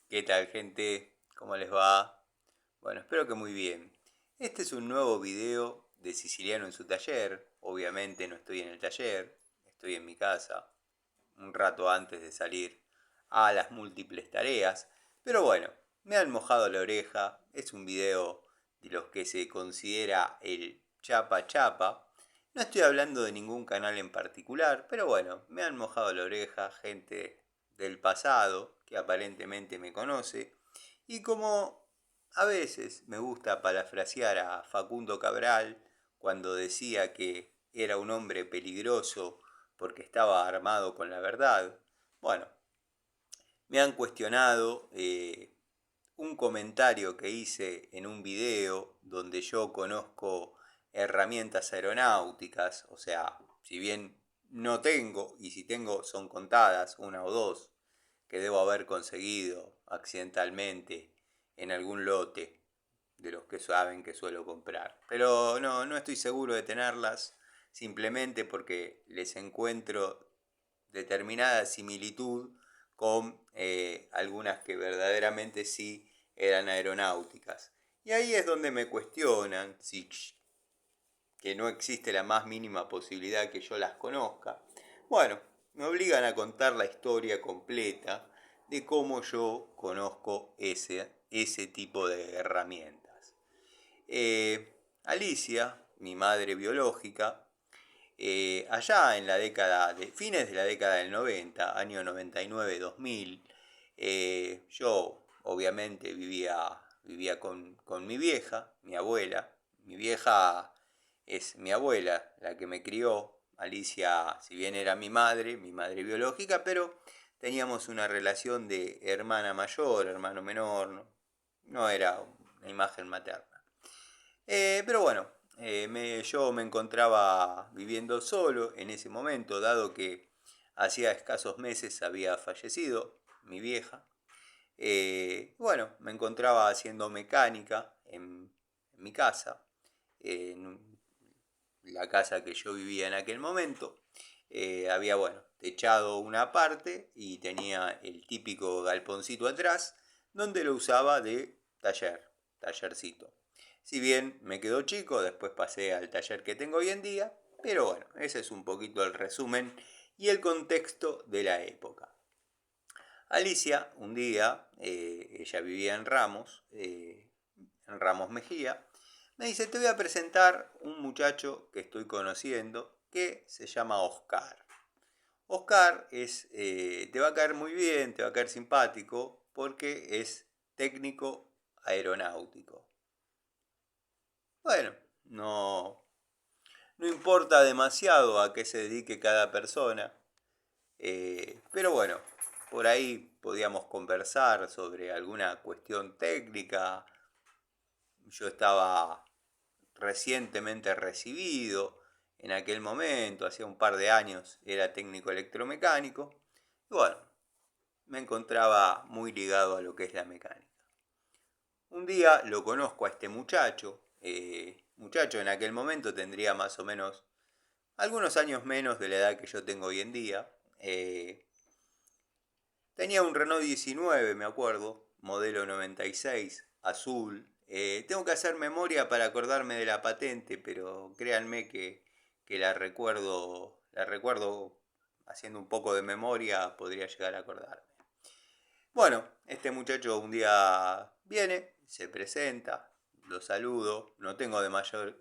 ¿Qué tal, gente? ¿Cómo les va? Bueno, espero que muy bien. Este es un nuevo video de Siciliano en su taller. Obviamente no estoy en el taller, estoy en mi casa, un rato antes de salir a las múltiples tareas. Pero bueno, me han mojado la oreja. Es un video de los que se considera el chapa chapa. No estoy hablando de ningún canal en particular, pero bueno, me han mojado la oreja gente del pasado que aparentemente me conoce. Y como a veces me gusta parafrasear a Facundo Cabral cuando decía que era un hombre peligroso porque estaba armado con la verdad, bueno, me han cuestionado un comentario que hice en un video donde yo conozco herramientas aeronáuticas, o sea, si bien no tengo, y si tengo son contadas, una o dos, que debo haber conseguido accidentalmente en algún lote de los que saben que suelo comprar. Pero no estoy seguro de tenerlas, simplemente porque les encuentro determinada similitud con algunas que verdaderamente sí eran aeronáuticas. Y ahí es donde me cuestionan si que no existe la más mínima posibilidad que yo las conozca. Bueno, me obligan a contar la historia completa de cómo yo conozco ese tipo de herramientas. Alicia, mi madre biológica, allá en la década de fines de la década del 90, año 99-2000, yo obviamente vivía con mi vieja, mi abuela. Mi vieja es mi abuela, la que me crió. Alicia, si bien era mi madre biológica, pero teníamos una relación de hermana mayor, hermano menor, no era una imagen materna. Pero bueno, yo me encontraba viviendo solo en ese momento, dado que hacía escasos meses había fallecido mi vieja. Bueno, me encontraba haciendo mecánica en mi casa, en la casa que yo vivía en aquel momento. Había, bueno, techado una parte y tenía el típico galponcito atrás, donde lo usaba de tallercito. Si bien me quedó chico, después pasé al taller que tengo hoy en día, pero bueno, ese es un poquito el resumen y el contexto de la época. Alicia, un día, ella vivía en Ramos Mejía, me dice, te voy a presentar un muchacho que estoy conociendo que se llama Oscar. Oscar te va a caer muy bien, te va a caer simpático, porque es técnico aeronáutico. Bueno, no importa demasiado a qué se dedique cada persona, pero bueno, por ahí podíamos conversar sobre alguna cuestión técnica. Yo estaba recientemente recibido en aquel momento, hacía un par de años, era técnico electromecánico. Y bueno, me encontraba muy ligado a lo que es la mecánica. Un día lo conozco a este muchacho en aquel momento tendría más o menos algunos años menos de la edad que yo tengo hoy en día. Tenía un Renault 19, me acuerdo, modelo 96, azul. Tengo que hacer memoria para acordarme de la patente, pero créanme que la recuerdo haciendo un poco de memoria, podría llegar a acordarme. Bueno, este muchacho un día viene, se presenta, lo saludo, no tengo de mayores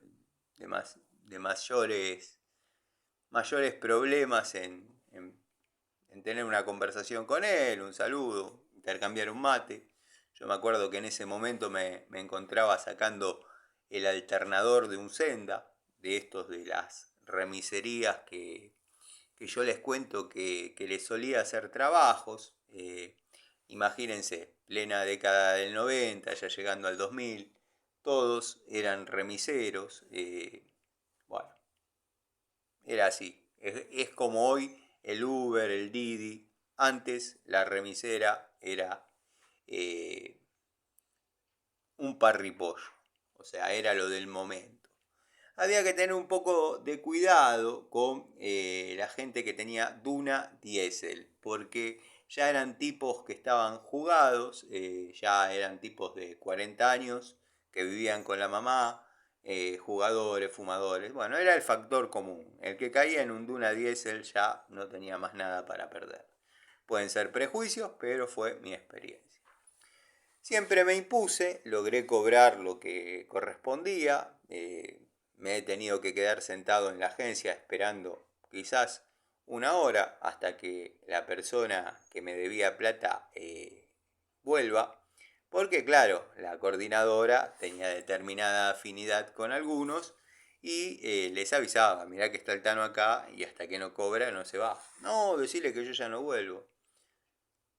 problemas en tener una conversación con él, un saludo, intercambiar un mate. Yo me acuerdo que en ese momento me encontraba sacando el alternador de un Senda, de estos de las remiserías que yo les cuento que les solía hacer trabajos. Imagínense, plena década del 90, ya llegando al 2000, todos eran remiseros. Bueno, era así. Es como hoy el Uber, el Didi. Antes la remisera era eh, un parripollo. O sea, era lo del momento. Había que tener un poco de cuidado con la gente que tenía Duna Diesel. Porque ya eran tipos que estaban jugados, ya eran tipos de 40 años que vivían con la mamá, jugadores, fumadores. Bueno, era el factor común. El que caía en un Duna Diesel ya no tenía más nada para perder. Pueden ser prejuicios, pero fue mi experiencia. Siempre me impuse, logré cobrar lo que correspondía, me he tenido que quedar sentado en la agencia esperando quizás una hora hasta que la persona que me debía plata vuelva, porque claro, la coordinadora tenía determinada afinidad con algunos y les avisaba, mirá que está el Tano acá y hasta que no cobra no se va. No, decirle que yo ya no vuelvo.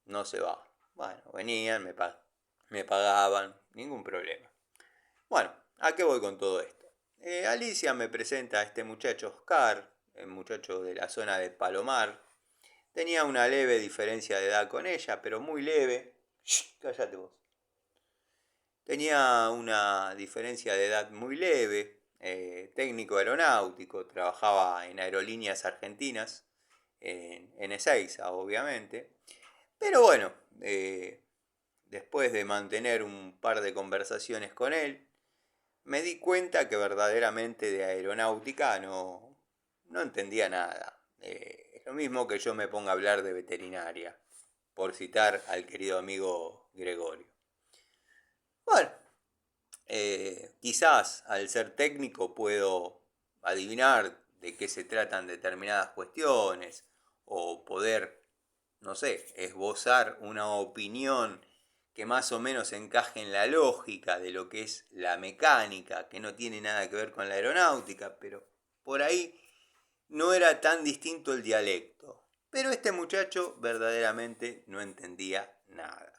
No se va. Bueno, venían, me pagaban, ningún problema. Bueno, ¿a qué voy con todo esto? Alicia me presenta a este muchacho Oscar, el muchacho de la zona de Palomar. Tenía una leve diferencia de edad con ella, pero muy leve. Shh, cállate vos. Tenía una diferencia de edad muy leve, técnico aeronáutico, trabajaba en aerolíneas argentinas, en Ezeiza, obviamente. Pero bueno, después de mantener un par de conversaciones con él, me di cuenta que verdaderamente de aeronáutica no entendía nada. Es lo mismo que yo me ponga a hablar de veterinaria, por citar al querido amigo Gregorio. Bueno, quizás al ser técnico puedo adivinar de qué se tratan determinadas cuestiones o poder, no sé, esbozar una opinión que más o menos encaje en la lógica de lo que es la mecánica, que no tiene nada que ver con la aeronáutica, pero por ahí no era tan distinto el dialecto. Pero este muchacho verdaderamente no entendía nada.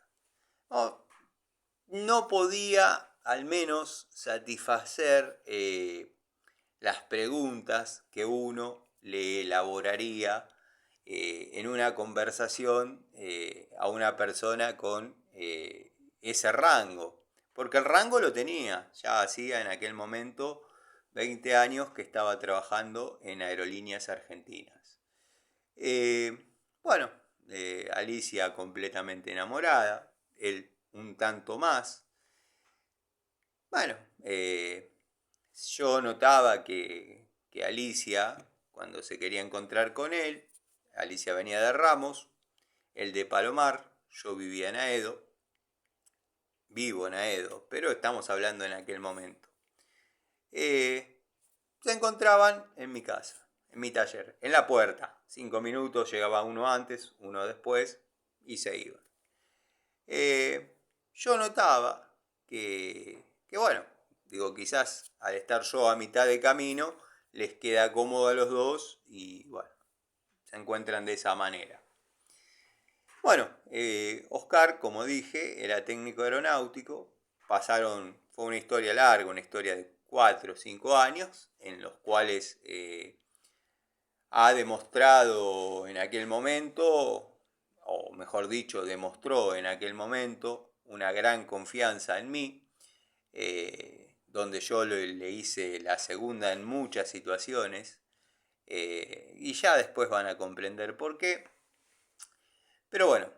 No podía al menos satisfacer las preguntas que uno le elaboraría en una conversación a una persona con ese rango. Porque el rango lo tenía, ya hacía en aquel momento 20 años que estaba trabajando en aerolíneas argentinas. Bueno, Alicia completamente enamorada, él un tanto más. Bueno, yo notaba que Alicia, cuando se quería encontrar con él, Alicia venía de Ramos, él de Palomar, yo vivía en Aedo, vivo en Aedo, pero estamos hablando en aquel momento. Se encontraban en mi casa, en mi taller, en la puerta. 5 minutos, llegaba uno antes, uno después y se iban. Yo notaba que bueno, digo, quizás al estar yo a mitad de camino, les queda cómodo a los dos y bueno, se encuentran de esa manera. Bueno, Oscar, como dije, era técnico aeronáutico, fue una historia larga, una historia de 4 o 5 años, en los cuales ha demostrado en aquel momento, o mejor dicho, demostró en aquel momento una gran confianza en mí, donde yo le hice la segunda en muchas situaciones, y ya después van a comprender por qué. Pero bueno,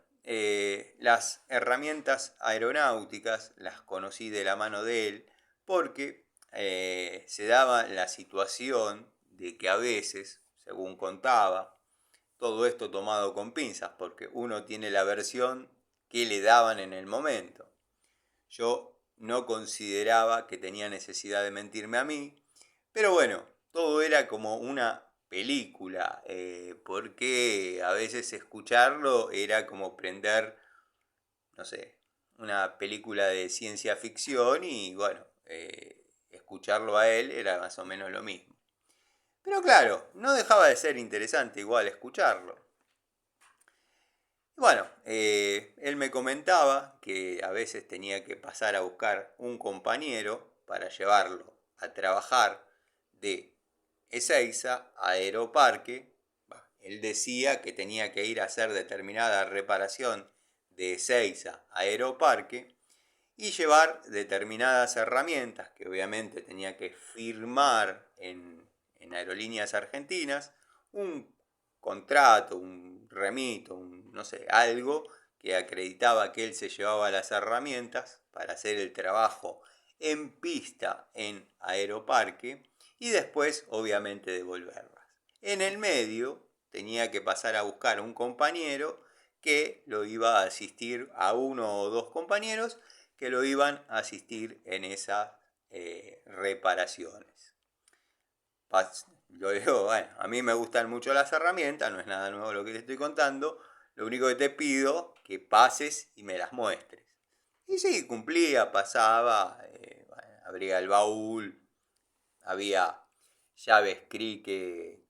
las herramientas aeronáuticas las conocí de la mano de él porque se daba la situación de que a veces, según contaba, todo esto tomado con pinzas, porque uno tiene la versión que le daban en el momento. Yo no consideraba que tenía necesidad de mentirme a mí, pero bueno, todo era como una película, porque a veces escucharlo era como prender, no sé, una película de ciencia ficción y bueno, escucharlo a él era más o menos lo mismo. Pero claro, no dejaba de ser interesante igual escucharlo. Bueno, él me comentaba que a veces tenía que pasar a buscar un compañero para llevarlo a trabajar de Ezeiza a Aeroparque. Él decía que tenía que ir a hacer determinada reparación de Ezeiza a Aeroparque y llevar determinadas herramientas que obviamente tenía que firmar en aerolíneas argentinas, un contrato, un remito, no sé, algo que acreditaba que él se llevaba las herramientas para hacer el trabajo en pista en Aeroparque y después obviamente devolverlas. En el medio tenía que pasar a buscar a un compañero que lo iba a asistir, a uno o dos compañeros que lo iban a asistir en esas reparaciones. Yo digo, bueno, a mí me gustan mucho las herramientas, no es nada nuevo lo que te estoy contando, lo único que te pido que pases y me las muestres. Y sí, cumplía, pasaba, bueno, abría el baúl, había llaves CRI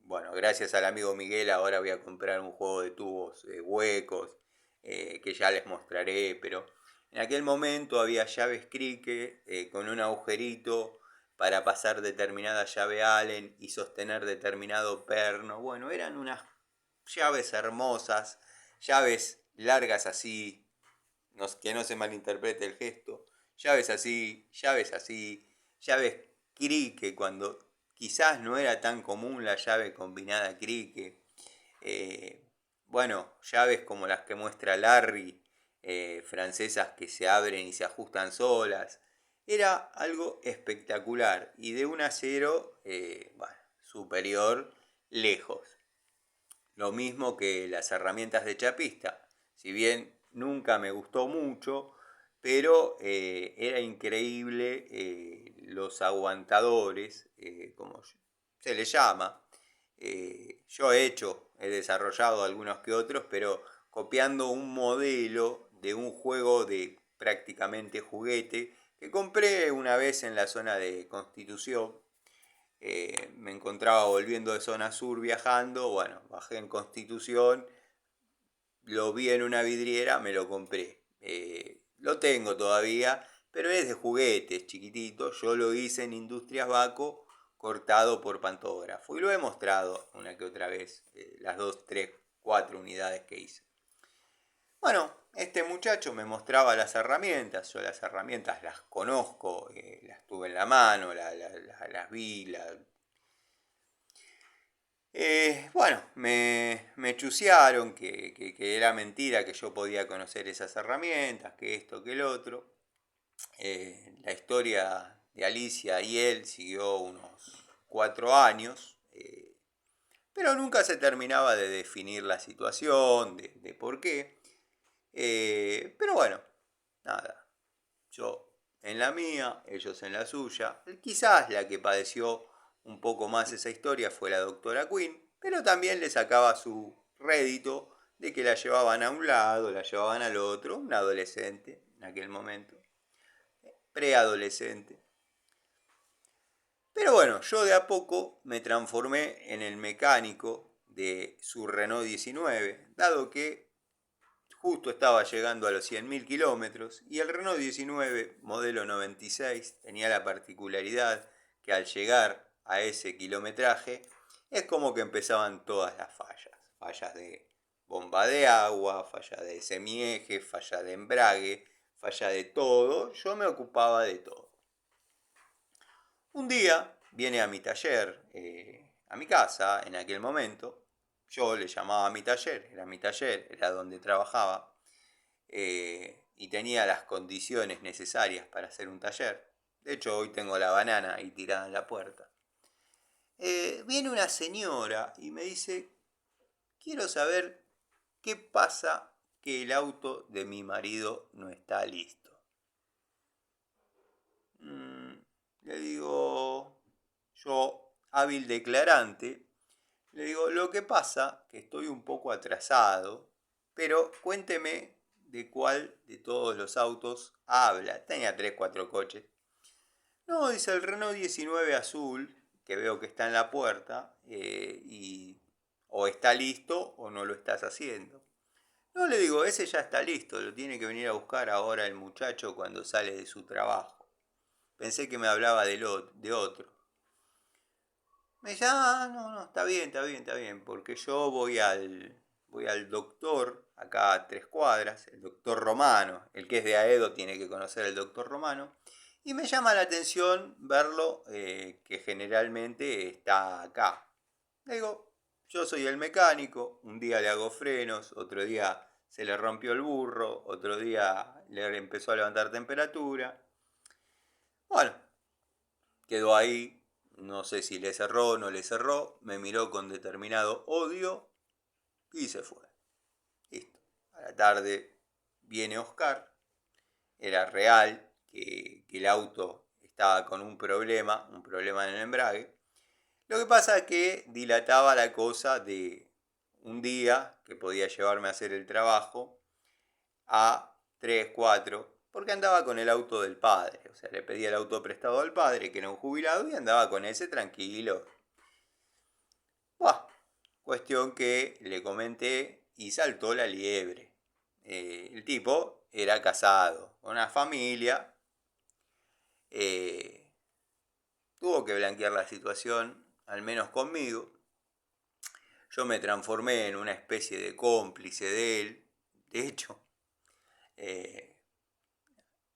bueno, gracias al amigo Miguel ahora voy a comprar un juego de tubos huecos, que ya les mostraré, pero en aquel momento había llaves CRI con un agujerito para pasar determinada llave Allen y sostener determinado perno. Bueno, eran unas llaves hermosas, llaves largas así, que no se malinterprete el gesto, llaves así, llaves crique, cuando quizás no era tan común la llave combinada crique. Bueno, llaves como las que muestra Larry, francesas que se abren y se ajustan solas. Era algo espectacular y de un acero bueno, superior lejos. Lo mismo que las herramientas de chapista. Si bien nunca me gustó mucho, pero era increíble los aguantadores, como se le llama. Yo he desarrollado algunos que otros, pero copiando un modelo de un juego de prácticamente juguete que compré una vez en la zona de Constitución. Me encontraba volviendo de zona sur viajando, bueno, bajé en Constitución, lo vi en una vidriera, me lo compré. Lo tengo todavía, pero es de juguetes, chiquitito. Yo lo hice en Industrias Baco, cortado por pantógrafo. Y lo he mostrado una que otra vez, las 2, 3, 4 unidades que hice. Bueno, este muchacho me mostraba las herramientas. Yo las herramientas las conozco, las tuve en la mano, las vi, bueno, me chusearon que era mentira, que yo podía conocer esas herramientas, que esto, que el otro. La historia de Alicia y él siguió unos 4 años, pero nunca se terminaba de definir la situación, de por qué. Pero bueno, nada, yo en la mía, ellos en la suya. Quizás la que padeció un poco más esa historia fue la doctora Quinn, pero también le sacaba su rédito de que la llevaban a un lado, la llevaban al otro, un adolescente en aquel momento, preadolescente. Pero bueno, yo de a poco me transformé en el mecánico de su Renault 19, dado que justo estaba llegando a los 100.000 kilómetros y el Renault 19 modelo 96 tenía la particularidad que al llegar a ese kilometraje es como que empezaban todas las fallas. Fallas de bomba de agua, falla de semieje, falla de embrague, falla de todo. Yo me ocupaba de todo. Un día viene a mi taller, a mi casa en aquel momento. Yo le llamaba a mi taller, era donde trabajaba, y tenía las condiciones necesarias para hacer un taller. De hecho, hoy tengo la banana ahí tirada en la puerta. Viene una señora y me dice, quiero saber qué pasa que el auto de mi marido no está listo. Le digo, yo, hábil declarante, le digo, lo que pasa que estoy un poco atrasado, pero cuénteme de cuál de todos los autos habla. Tenía 3, 4 coches. No, dice el Renault 19 azul, que veo que está en la puerta, y o está listo o no lo estás haciendo. No, le digo, ese ya está listo, lo tiene que venir a buscar ahora el muchacho cuando sale de su trabajo. Pensé que me hablaba de otro. Me dice, no, está bien, porque yo voy al doctor, acá a 3 cuadras, el doctor Romano, el que es de Aedo tiene que conocer al doctor Romano, y me llama la atención verlo, que generalmente está acá. Le digo, yo soy el mecánico, un día le hago frenos, otro día se le rompió el burro, otro día le empezó a levantar temperatura. Bueno, quedó ahí, no sé si le cerró o no le cerró, me miró con determinado odio y se fue. Listo. A la tarde viene Oscar, era real que el auto estaba con un problema en el embrague. Lo que pasa es que dilataba la cosa de un día que podía llevarme a hacer el trabajo a 3, 4, porque andaba con el auto del padre. O sea, le pedía el auto prestado al padre, que era un jubilado, y andaba con ese tranquilo. Buah, cuestión que le comenté y saltó la liebre. El tipo era casado, con una familia. eh, Tuvo que blanquear la situación, al menos conmigo. Yo me transformé en una especie de cómplice de él. De hecho, eh,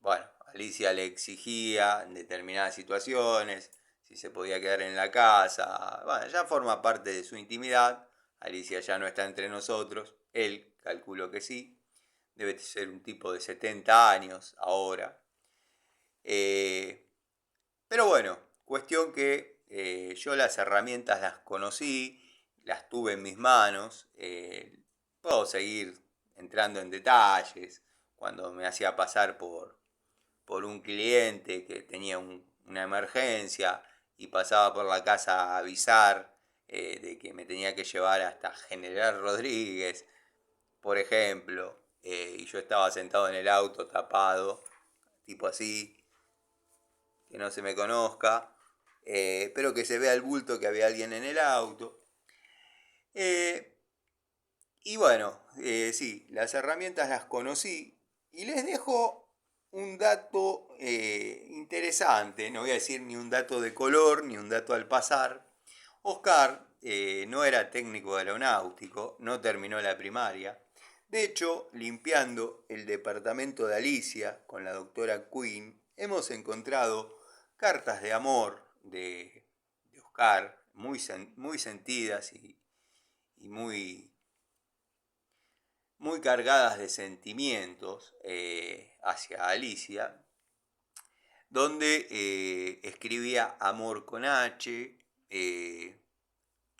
bueno, Alicia le exigía en determinadas situaciones si se podía quedar en la casa. Bueno, ya forma parte de su intimidad. Alicia ya no está entre nosotros. Él, calculo que sí. Debe ser un tipo de 70 años ahora. Pero bueno, cuestión que yo las herramientas las conocí, las tuve en mis manos. Puedo seguir entrando en detalles cuando me hacía pasar por un cliente que tenía una emergencia y pasaba por la casa a avisar de que me tenía que llevar hasta General Rodríguez, por ejemplo, y yo estaba sentado en el auto tapado, tipo así, que no se me conozca, pero que se vea el bulto que había alguien en el auto. Eh, y bueno, sí, las herramientas las conocí y les dejo un dato interesante, no voy a decir ni un dato de color, ni un dato al pasar. Oscar no era técnico aeronáutico, no terminó la primaria. De hecho, limpiando el departamento de Alicia con la doctora Quinn, hemos encontrado cartas de amor de Oscar, muy sentidas y muy cargadas de sentimientos hacia Alicia, donde escribía amor con H,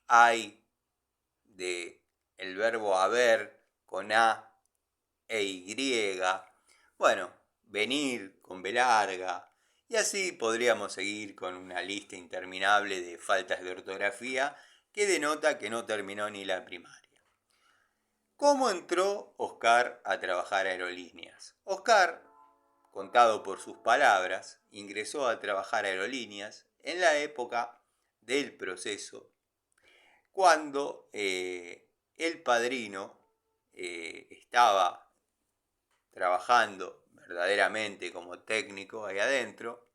hay de el verbo haber con A e Y, bueno, venir con B larga, y así podríamos seguir con una lista interminable de faltas de ortografía que denota que no terminó ni la primaria. ¿Cómo entró Oscar a trabajar a Aerolíneas? Oscar, contado por sus palabras, ingresó a trabajar a Aerolíneas en la época del proceso, cuando el padrino estaba trabajando verdaderamente como técnico ahí adentro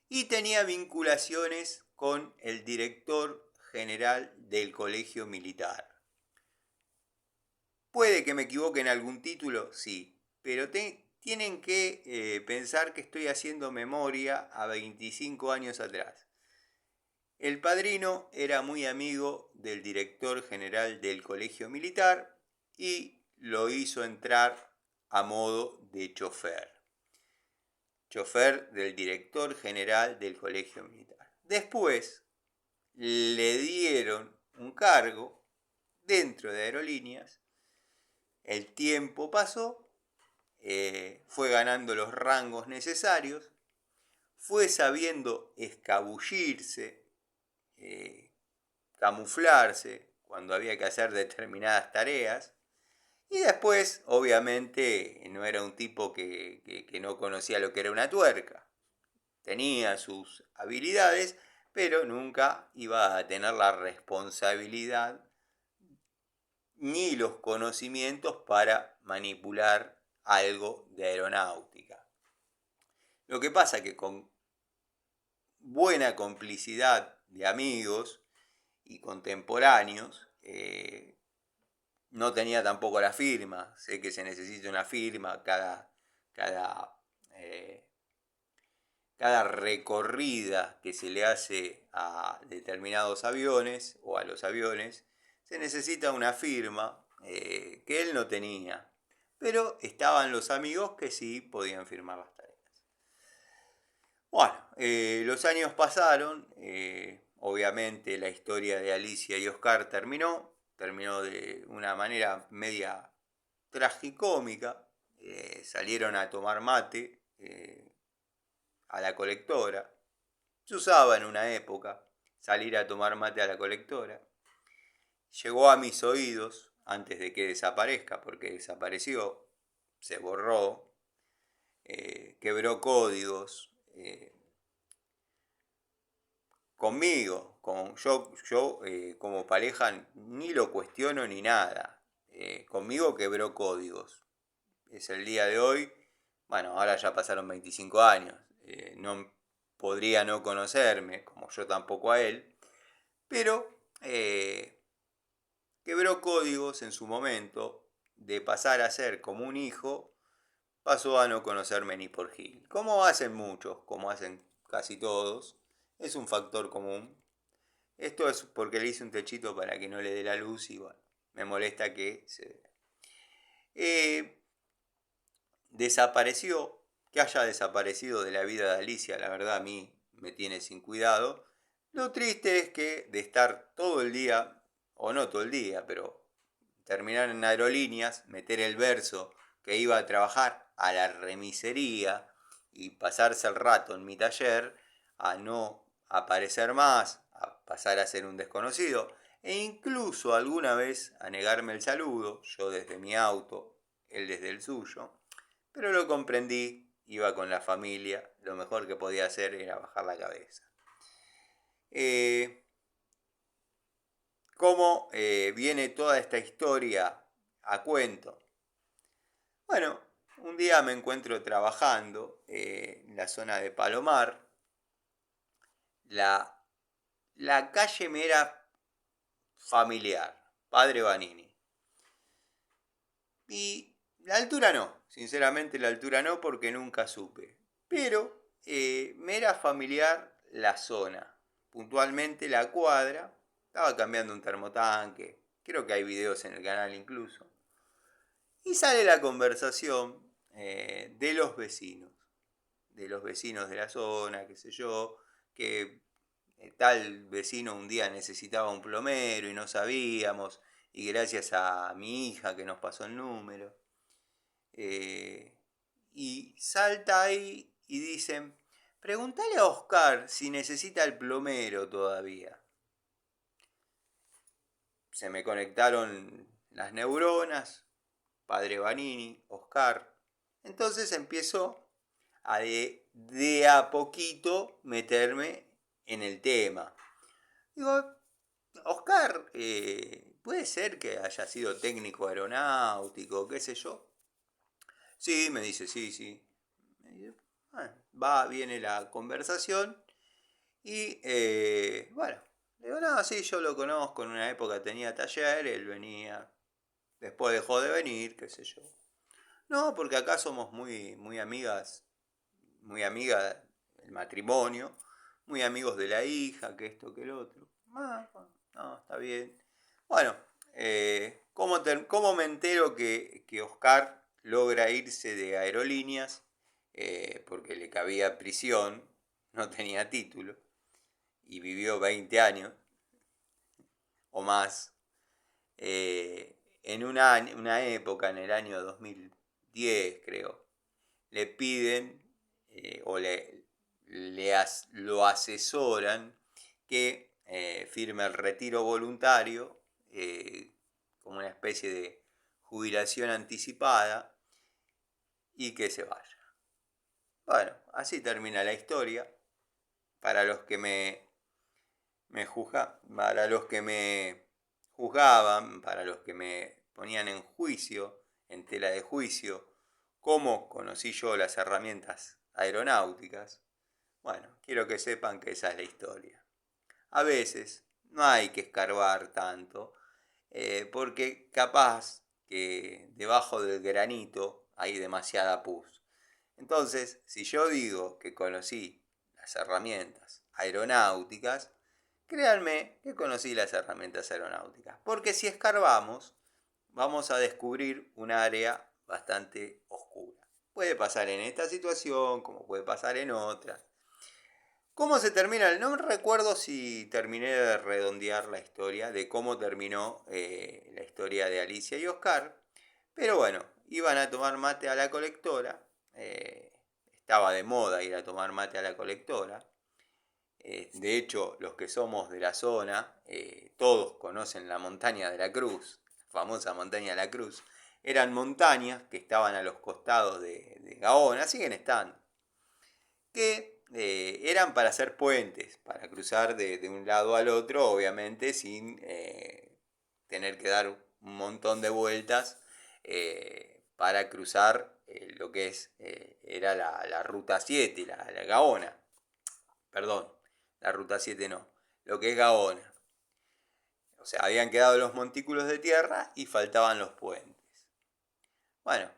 y tenía vinculaciones con el director general del colegio militar. Puede que me equivoque en algún título, sí, pero tienen que pensar que estoy haciendo memoria a 25 años atrás. El padrino era muy amigo del director general del colegio militar y lo hizo entrar a modo de chofer. Chofer del director general del colegio militar. Después le dieron un cargo dentro de Aerolíneas. El tiempo pasó, fue ganando los rangos necesarios, fue sabiendo escabullirse, camuflarse cuando había que hacer determinadas tareas. Y después, obviamente, no era un tipo que no conocía lo que era una tuerca. Tenía sus habilidades, pero nunca iba a tener la responsabilidad ni los conocimientos para manipular algo de aeronáutica. Lo que pasa que con buena complicidad de amigos y contemporáneos, no tenía tampoco la firma. Sé que se necesita una firma cada, eh, cada recorrida que se le hace a determinados aviones o a los aviones. se necesita una firma que él no tenía, pero estaban los amigos que sí podían firmar las tareas. Bueno, los años pasaron, obviamente la historia de Alicia y Oscar terminó de una manera media tragicómica, salieron a tomar mate a la colectora. Se usaba en una época salir a tomar mate a la colectora. Llegó a mis oídos antes de que desaparezca, porque desapareció, se borró, quebró códigos conmigo. Yo como pareja ni lo cuestiono ni nada. Conmigo quebró códigos. Es el día de hoy. Bueno, ahora ya pasaron 25 años. No podría no conocerme, como yo tampoco a él. Pero quebró códigos en su momento. De pasar a ser como un hijo, pasó a no conocerme ni por Gil. Como hacen muchos, como hacen casi todos. Es un factor común. Esto es porque le hice un techito para que no le dé la luz y bueno, me molesta que se vea. Desapareció, que haya desaparecido de la vida de Alicia, la verdad a mí me tiene sin cuidado. Lo triste es que de estar todo el día, o no todo el día, pero terminar en Aerolíneas, meter el verso que iba a trabajar a la remisería y pasarse el rato en mi taller, a no aparecer más, a pasar a ser un desconocido, e incluso alguna vez a negarme el saludo, yo desde mi auto, él desde el suyo, pero lo comprendí, iba con la familia, lo mejor que podía hacer era bajar la cabeza. ¿Cómo viene toda esta historia a cuento? Bueno, un día me encuentro trabajando en la zona de Palomar. La calle me era familiar, Padre Vanini. Y la altura no, sinceramente la altura no porque nunca supe. Pero me era familiar la zona, puntualmente la cuadra. Estaba cambiando un termotanque, creo que hay videos en el canal incluso. Y sale la conversación de los vecinos de la zona, qué sé yo, que tal vecino un día necesitaba un plomero y no sabíamos, y gracias a mi hija que nos pasó el número. Y salta ahí y dicen, pregúntale a Oscar si necesita el plomero todavía. Se me conectaron las neuronas, Padre Vanini, Oscar. Entonces empiezo a de a poquito meterme en el tema. Digo, Oscar, ¿puede ser que haya sido técnico aeronáutico, qué sé yo? Sí, me dice, sí. Viene la conversación y bueno, digo, no, sí, yo lo conozco, en una época tenía taller, él venía, después dejó de venir, qué sé yo. No, porque acá somos muy amigas, muy amigas del matrimonio, muy amigos de la hija, que esto, que el otro. No, está bien. Bueno, ¿cómo me entero que Oscar logra irse de Aerolíneas? Porque le cabía prisión, no tenía título, y vivió 20 años o más. En una época, en el año 2010 creo, le piden o lo asesoran que firme el retiro voluntario como una especie de jubilación anticipada y que se vaya. Bueno, así termina la historia. Para los que para los que me juzgaban, para los que me ponían en juicio, en tela de juicio, cómo conocí yo las herramientas aeronáuticas. Bueno, quiero que sepan que esa es la historia. A veces no hay que escarbar tanto, porque capaz que debajo del granito hay demasiada pus. Entonces, si yo digo que conocí las herramientas aeronáuticas, créanme que conocí las herramientas aeronáuticas. Porque si escarbamos, vamos a descubrir un área bastante oscura. Puede pasar en esta situación, como puede pasar en otras. ¿Cómo se termina? No recuerdo si terminé de redondear la historia, de cómo terminó la historia de Alicia y Oscar. Pero bueno, iban a tomar mate a la colectora. Estaba de moda ir a tomar mate a la colectora. De hecho, los que somos de la zona, todos conocen la montaña de la Cruz, la famosa montaña de la Cruz. Eran montañas que estaban a los costados de Gaona, siguen estando, que eran para hacer puentes, para cruzar de un lado al otro, obviamente sin tener que dar un montón de vueltas para cruzar lo que era la ruta 7, la Gaona. Perdón, la ruta 7 no, lo que es Gaona. O sea, habían quedado los montículos de tierra y faltaban los puentes. Bueno,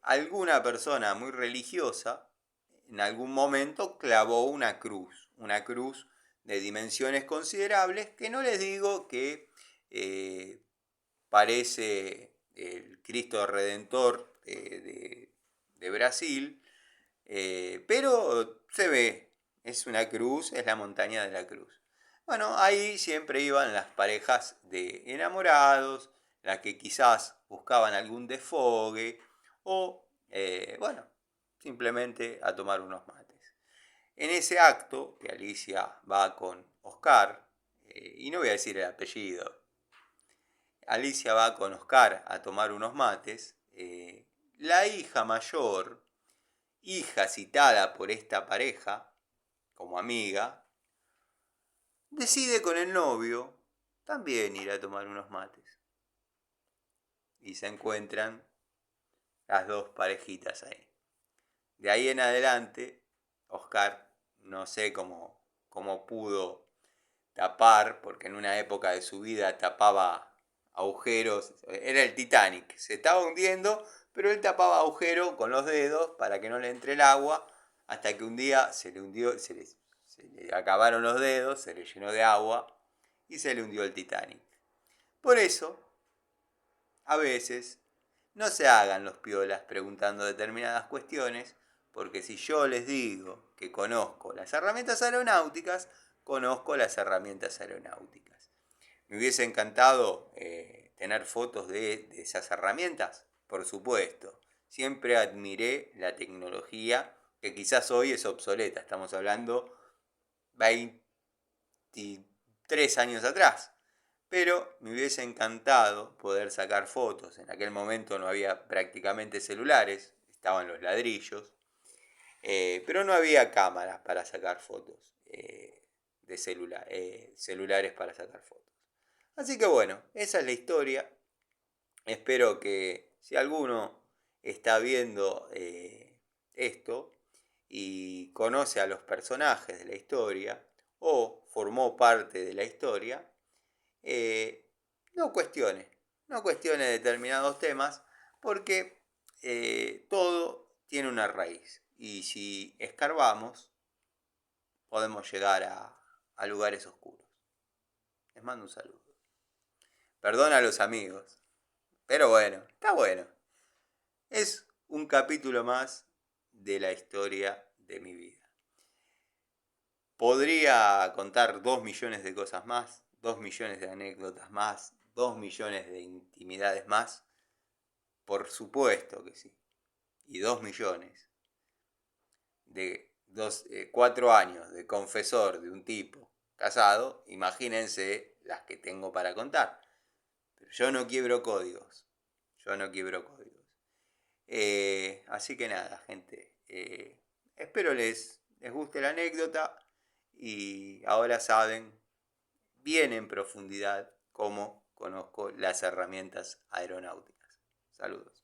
alguna persona muy religiosa en algún momento clavó una cruz de dimensiones considerables, que no les digo que parece el Cristo Redentor de Brasil, pero se ve, es una cruz, es la montaña de la cruz. Bueno, ahí siempre iban las parejas de enamorados, las que quizás buscaban algún desfogue o, bueno, simplemente a tomar unos mates. En ese acto, que Alicia va con Oscar, y no voy a decir el apellido, Alicia va con Oscar a tomar unos mates, la hija mayor, hija citada por esta pareja como amiga, decide con el novio también ir a tomar unos mates. Y se encuentran las dos parejitas ahí. De ahí en adelante, Oscar, no sé cómo pudo tapar, porque en una época de su vida tapaba agujeros, era el Titanic, se estaba hundiendo, pero él tapaba agujeros con los dedos para que no le entre el agua, hasta que un día se le hundió, se le acabaron los dedos, se le llenó de agua y se le hundió el Titanic. Por eso, a veces, no se hagan los piolas preguntando determinadas cuestiones, porque si yo les digo que conozco las herramientas aeronáuticas, conozco las herramientas aeronáuticas. Me hubiese encantado tener fotos de esas herramientas, por supuesto. Siempre admiré la tecnología, que quizás hoy es obsoleta. Estamos hablando 23 años atrás. Pero me hubiese encantado poder sacar fotos. En aquel momento no había prácticamente celulares, estaban los ladrillos. Pero no había cámaras para sacar fotos de celulares para sacar fotos. Así que bueno, esa es la historia. Espero que si alguno está viendo esto y conoce a los personajes de la historia o formó parte de la historia, no cuestione determinados temas, porque todo tiene una raíz. Y si escarbamos, podemos llegar a lugares oscuros. Les mando un saludo. Perdón a los amigos, pero bueno, está bueno. Es un capítulo más de la historia de mi vida. Podría contar 2 millones de cosas más, 2 millones de anécdotas más, 2 millones de intimidades más. Por supuesto que sí. Y 2 millones de 4 años de confesor de un tipo casado, imagínense las que tengo para contar. Pero yo no quiebro códigos. Así que nada, gente. Espero les guste la anécdota y ahora saben bien en profundidad cómo conozco las herramientas aeronáuticas. Saludos.